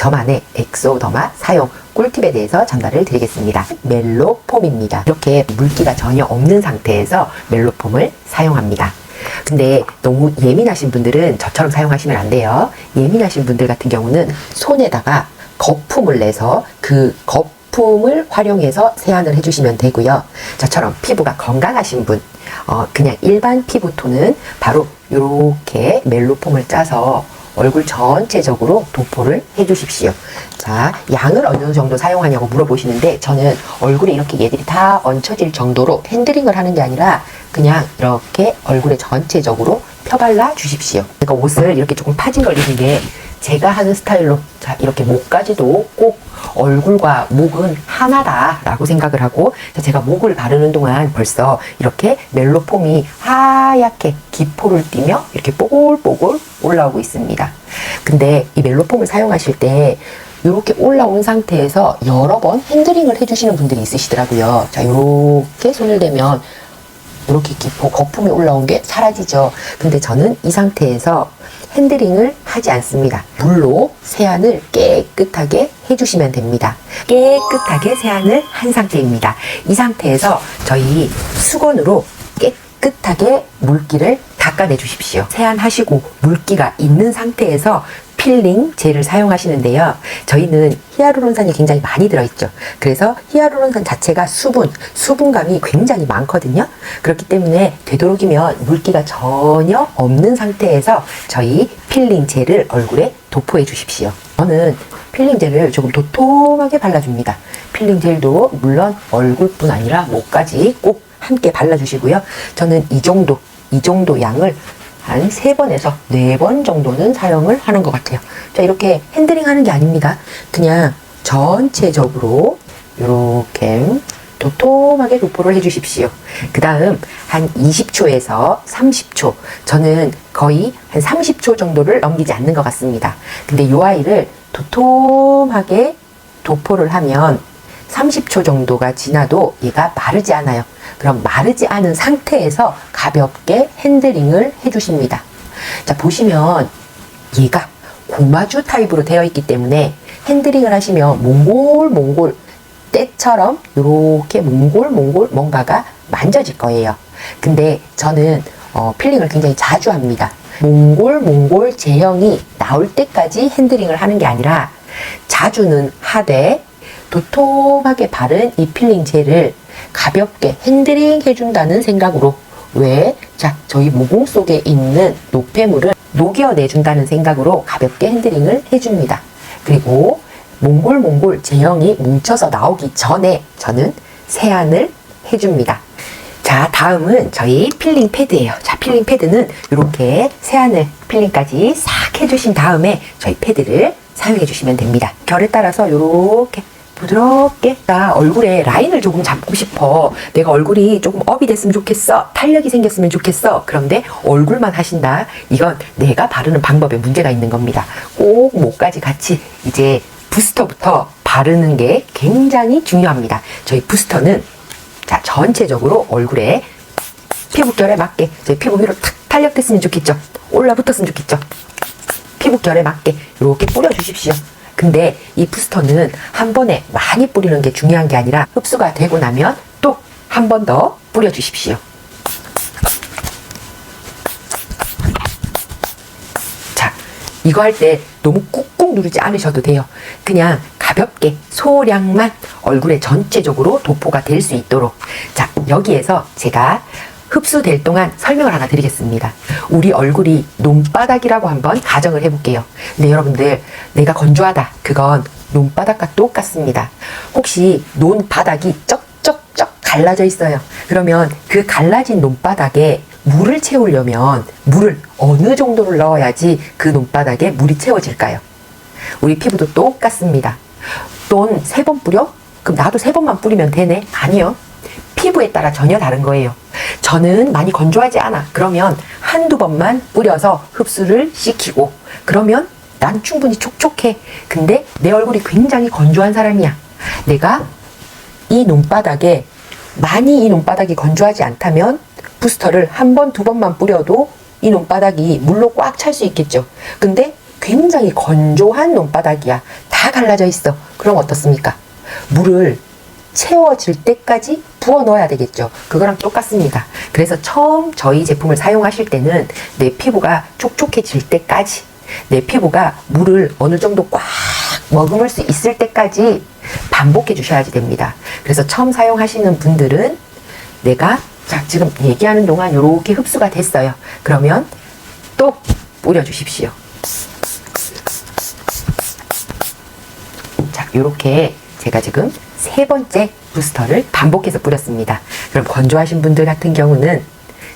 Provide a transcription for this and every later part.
저만의 엑소더마 사용 꿀팁에 대해서 전달을 드리겠습니다. 멜로폼입니다. 이렇게 물기가 전혀 없는 상태에서 멜로폼을 사용합니다. 근데 너무 예민하신 분들은 저처럼 사용하시면 안 돼요. 예민하신 분들 같은 경우는 손에다가 거품을 내서 그 거품을 활용해서 세안을 해주시면 되고요. 저처럼 피부가 건강하신 분, 그냥 일반 피부톤은 바로 이렇게 멜로폼을 짜서 얼굴 전체적으로 도포를 해주십시오. 자, 양을 어느 정도 사용하냐고 물어보시는데 저는 얼굴에 이렇게 얘들이 다 얹혀질 정도로 핸드링을 하는 게 아니라 그냥 이렇게 얼굴에 전체적으로 펴발라 주십시오. 그러니까 옷을 이렇게 조금 파진 걸 입은 게 제가 하는 스타일로 자 이렇게 목까지도 꼭 얼굴과 목은 하나다 라고 생각을 하고 제가 목을 바르는 동안 벌써 이렇게 멜로폼이 하얗게 기포를 띠며 이렇게 뽀글뽀글 올라오고 있습니다. 근데 이 멜로폼을 사용하실 때 이렇게 올라온 상태에서 여러 번 핸드링을 해주시는 분들이 있으시더라고요. 자, 이렇게 손을 대면 이렇게 기포, 거품이 올라온 게 사라지죠. 근데 저는 이 상태에서 핸드링을 하지 않습니다. 물로 세안을 깨끗하게 해주시면 됩니다. 깨끗하게 세안을 한 상태입니다. 이 상태에서 저희 수건으로 깨끗하게 물기를 닦아내 주십시오. 세안하시고 물기가 있는 상태에서 필링 젤을 사용하시는데요. 저희는 히아루론산이 굉장히 많이 들어있죠. 그래서 히아루론산 자체가 수분감이 굉장히 많거든요. 그렇기 때문에 되도록이면 물기가 전혀 없는 상태에서 저희 필링 젤을 얼굴에 도포해 주십시오. 저는 필링 젤을 조금 도톰하게 발라줍니다. 필링 젤도 물론 얼굴뿐 아니라 목까지 꼭 함께 발라주시고요. 저는 이 정도 양을 한 3번에서 4번 정도는 사용을 하는 것 같아요. 자, 이렇게 핸드링 하는 게 아닙니다. 그냥 전체적으로 이렇게 도톰하게 도포를 해주십시오. 그 다음 한 20초에서 30초. 저는 거의 한 30초 정도를 넘기지 않는 것 같습니다. 근데 이 아이를 도톰하게 도포를 하면 30초 정도가 지나도 얘가 마르지 않아요. 그럼 마르지 않은 상태에서 가볍게 핸드링을 해주십니다. 자, 보시면 얘가 고마주 타입으로 되어 있기 때문에 핸드링을 하시면 몽골 때처럼 이렇게 몽골 뭔가가 만져질 거예요. 근데 저는 필링을 굉장히 자주 합니다. 몽골 제형이 나올 때까지 핸드링을 하는 게 아니라 자주는 하되 도톰하게 바른 이 필링 젤을 가볍게 핸드링 해준다는 생각으로 자, 저희 모공 속에 있는 노폐물을 녹여내준다는 생각으로 가볍게 핸드링을 해줍니다. 그리고 몽골 제형이 뭉쳐서 나오기 전에 저는 세안을 해줍니다. 자, 다음은 저희 필링 패드예요. 자, 필링 패드는 이렇게 세안을 필링까지 싹 해주신 다음에 저희 패드를 사용해 주시면 됩니다. 결에 따라서 이렇게 부드럽게 나 얼굴에 라인을 조금 잡고 싶어. 내가 얼굴이 조금 업이 됐으면 좋겠어. 탄력이 생겼으면 좋겠어. 그런데 얼굴만 하신다. 이건 내가 바르는 방법에 문제가 있는 겁니다. 꼭 목까지 같이 이제 부스터부터 바르는 게 굉장히 중요합니다. 저희 부스터는 자, 전체적으로 얼굴에 피부결에 맞게 저희 피부 위로 탁 탄력됐으면 좋겠죠. 올라붙었으면 좋겠죠. 피부결에 맞게 이렇게 뿌려주십시오. 근데 이 부스터는 한 번에 많이 뿌리는 게 중요한 게 아니라 흡수가 되고 나면 또 한 번 더 뿌려주십시오. 자, 이거 할 때 너무 꾹꾹 누르지 않으셔도 돼요. 그냥 가볍게 소량만 얼굴에 전체적으로 도포가 될 수 있도록. 자, 여기에서 제가 흡수될 동안 설명을 하나 드리겠습니다. 우리 얼굴이 논바닥이라고 한번 가정을 해볼게요. 근데 여러분들, 내가 건조하다. 그건 논바닥과 똑같습니다. 혹시 논바닥이 쩍쩍쩍 갈라져 있어요. 그러면 그 갈라진 논바닥에 물을 채우려면 물을 어느 정도를 넣어야지 그 논바닥에 물이 채워질까요? 우리 피부도 똑같습니다. 논 3번 뿌려? 그럼 나도 3번만 뿌리면 되네? 아니요. 피부에 따라 전혀 다른 거예요. 저는 많이 건조하지 않아. 그러면 한두 번만 뿌려서 흡수를 시키고 그러면 난 충분히 촉촉해. 근데 내 얼굴이 굉장히 건조한 사람이야. 내가 이 논바닥에 많이 이 논바닥이 건조하지 않다면 부스터를 한 번, 두 번만 뿌려도 이 논바닥이 물로 꽉 찰 수 있겠죠. 근데 굉장히 건조한 논바닥이야. 다 갈라져 있어. 그럼 어떻습니까? 물을 채워질 때까지 부어 넣어야 되겠죠. 그거랑 똑같습니다. 그래서 처음 저희 제품을 사용하실 때는 내 피부가 촉촉해질 때까지, 내 피부가 물을 어느 정도 꽉 머금을 수 있을 때까지 반복해 주셔야지 됩니다. 그래서 처음 사용하시는 분들은 내가 자 지금 얘기하는 동안 이렇게 흡수가 됐어요. 그러면 또 뿌려 주십시오. 자, 이렇게 제가 지금 3번째 부스터를 반복해서 뿌렸습니다. 그럼 건조하신 분들 같은 경우는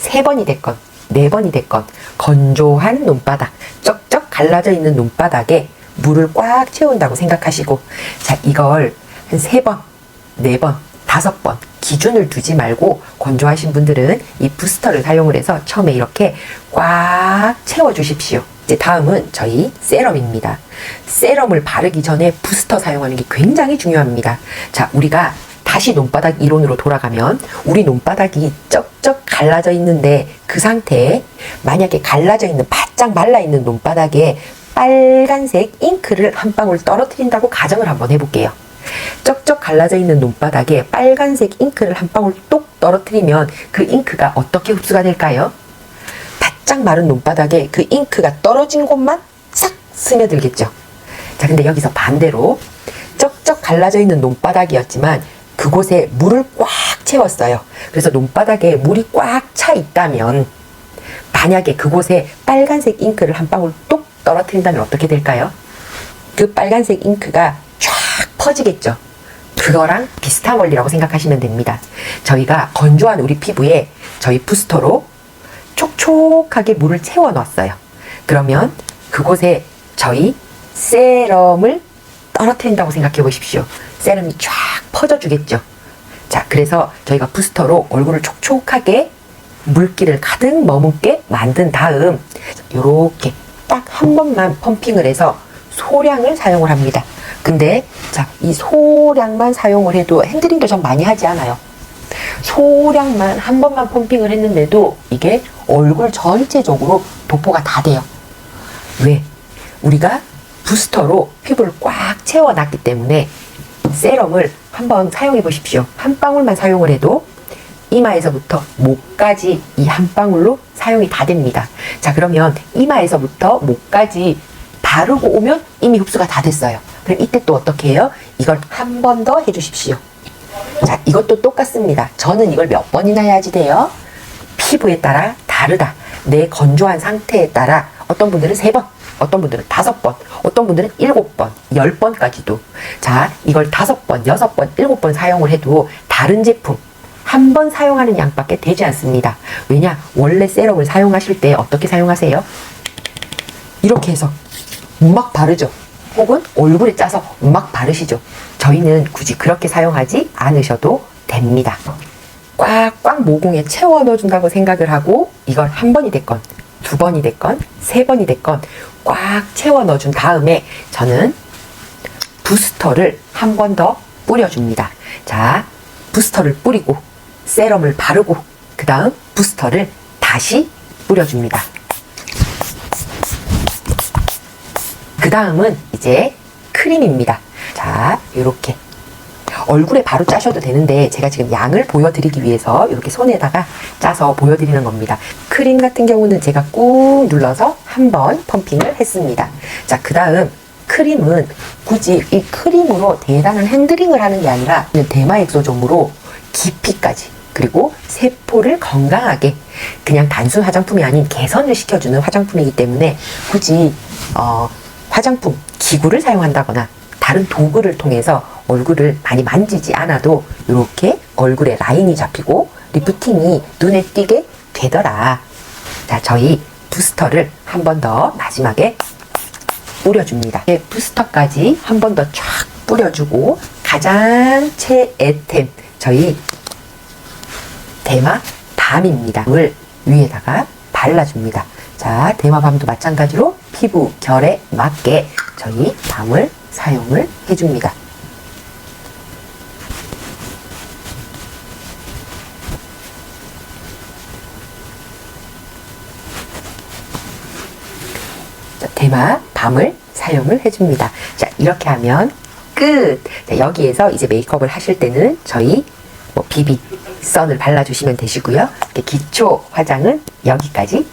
3번이 됐건 4번이 됐건 건조한 논바닥, 쩍쩍 갈라져 있는 논바닥에 물을 꽉 채운다고 생각하시고, 자, 이걸 한 3번, 4번, 5번 기준을 두지 말고 건조하신 분들은 이 부스터를 사용을 해서 처음에 이렇게 꽉 채워 주십시오. 이제 다음은 저희 세럼입니다. 세럼을 바르기 전에 부스터 사용하는 게 굉장히 중요합니다. 자, 우리가 다시 논바닥 이론으로 돌아가면 우리 논바닥이 쩍쩍 갈라져 있는데 그 상태에 만약에 갈라져 있는 바짝 말라 있는 논바닥에 빨간색 잉크를 한 방울 떨어뜨린다고 가정을 한번 해볼게요. 쩍쩍 갈라져 있는 논바닥에 빨간색 잉크를 한 방울 똑 떨어뜨리면 그 잉크가 어떻게 흡수가 될까요? 바짝 마른 논바닥에 그 잉크가 떨어진 곳만 싹 스며들겠죠. 자, 근데 여기서 반대로 쩍쩍 갈라져 있는 논바닥이었지만 그곳에 물을 꽉 채웠어요. 그래서 논바닥에 물이 꽉 차 있다면 만약에 그곳에 빨간색 잉크를 한 방울 똑 떨어뜨린다면 어떻게 될까요? 그 빨간색 잉크가 쫙 퍼지겠죠. 그거랑 비슷한 원리라고 생각하시면 됩니다. 저희가 건조한 우리 피부에 저희 부스터로 촉촉하게 물을 채워 놨어요. 그러면 그곳에 저희 세럼을 떨어뜨린다고 생각해 보십시오. 세럼이 쫙 퍼져 주겠죠. 자, 그래서 저희가 부스터로 얼굴을 촉촉하게 물기를 가득 머금게 만든 다음 요렇게 딱 한 번만 펌핑을 해서 소량을 사용을 합니다. 근데 자, 이 소량만 사용을 해도 핸드링도 좀 많이 하지 않아요. 소량만 한 번만 펌핑을 했는데도 이게 얼굴 전체적으로 도포가 다 돼요. 왜? 우리가 부스터로 피부를 꽉 채워놨기 때문에 세럼을 한번 사용해 보십시오. 한 방울만 사용을 해도 이마에서부터 목까지 이 한 방울로 사용이 다 됩니다. 자, 그러면 이마에서부터 목까지 바르고 오면 이미 흡수가 다 됐어요. 그럼 이때 또 어떻게 해요? 이걸 한 번 더 해주십시오. 자, 이것도 똑같습니다. 저는 이걸 몇 번이나 해야지 돼요? 피부에 따라 다르다. 내 건조한 상태에 따라 어떤 분들은 3번, 어떤 분들은 5번, 어떤 분들은 7번, 10번까지도. 자, 이걸 5번, 6번, 7번 사용을 해도 다른 제품 한 번 사용하는 양밖에 되지 않습니다. 왜냐? 원래 세럼을 사용하실 때 어떻게 사용하세요? 이렇게 해서 막 바르죠. 혹은 얼굴에 짜서 막 바르시죠. 저희는 굳이 그렇게 사용하지 않으셔도 됩니다. 꽉꽉 모공에 채워 넣어준다고 생각을 하고 이걸 한 번이 됐건 2번이 됐건 3번이 됐건 꽉 채워 넣어준 다음에 저는 부스터를 한 번 더 뿌려줍니다. 자, 부스터를 뿌리고 세럼을 바르고 그 다음 부스터를 다시 뿌려줍니다. 그 다음은 이제 크림입니다. 자, 이렇게 얼굴에 바로 짜셔도 되는데 제가 지금 양을 보여드리기 위해서 이렇게 손에다가 짜서 보여드리는 겁니다. 크림 같은 경우는 제가 꾹 눌러서 한번 펌핑을 했습니다. 자, 그 다음 크림은 굳이 이 크림으로 대단한 핸들링을 하는 게 아니라 대마엑소점으로 깊이까지 그리고 세포를 건강하게 그냥 단순 화장품이 아닌 개선을 시켜주는 화장품이기 때문에 굳이 화장품 기구를 사용한다거나 다른 도구를 통해서 얼굴을 많이 만지지 않아도 이렇게 얼굴에 라인이 잡히고 리프팅이 눈에 띄게 되더라. 자, 저희 부스터를 한 번 더 마지막에 뿌려줍니다. 부스터까지 한 번 더 쫙 뿌려주고 가장 최애템 저희 대마 밤입니다. 물 위에다가 발라줍니다. 자, 대마밤도 마찬가지로 피부 결에 맞게 저희 밤을 사용을 해줍니다. 자, 대마 밤을 사용을 해줍니다. 자, 이렇게 하면 끝! 자, 여기에서 이제 메이크업을 하실 때는 저희 비비 선을 발라주시면 되시고요. 기초 화장은 여기까지